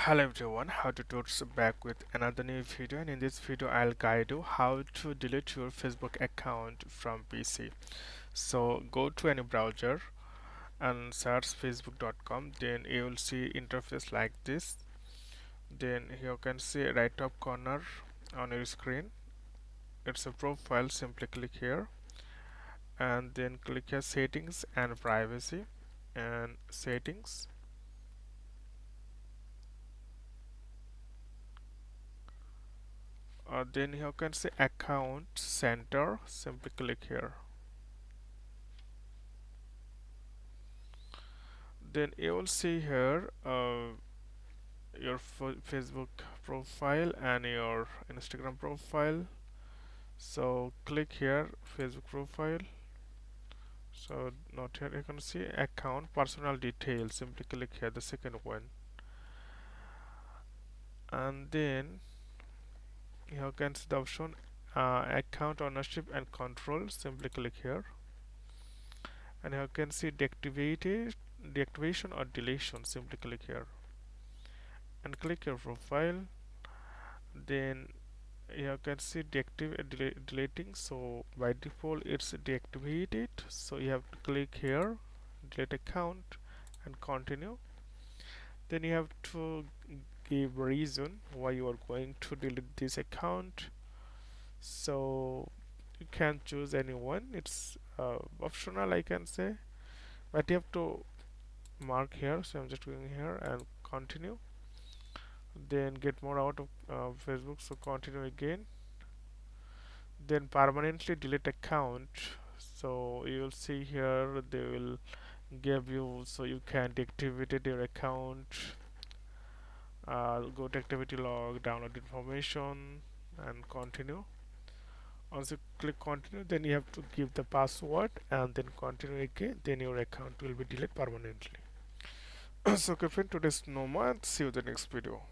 Hello everyone, how to Tuts back with another new video, and in this video I'll guide you how to delete your Facebook account from PC. So go to any browser and search facebook.com, then you will see interface like this. Then you can see right top corner on your screen, it's a profile. Simply click here and then click here settings and privacy and settings. Then you can see account center. Simply click here. Then you will see here your Facebook profile and your Instagram profile. So click here Facebook profile. So not here, you can see account personal details. Simply click here the second one, and then you can see the option account ownership and control. Simply click here, and you can see deactivation or deletion. Simply click here and click your profile. Then you can see deleting. So by default it's deactivated, so you have to click here delete account and continue. Then you have to give reason why you are going to delete this account. So you can choose anyone, it's optional I can say, but you have to mark here. So I'm just going here and continue. Then get more out of Facebook, so continue again. Then permanently delete account, so you will see here they will give you, so you can deactivate your account. Go to activity log, download information and continue. Once you click continue, then you have to give the password and then continue again, then your account will be deleted permanently. So okay friend, today's no more, and see you in the next video.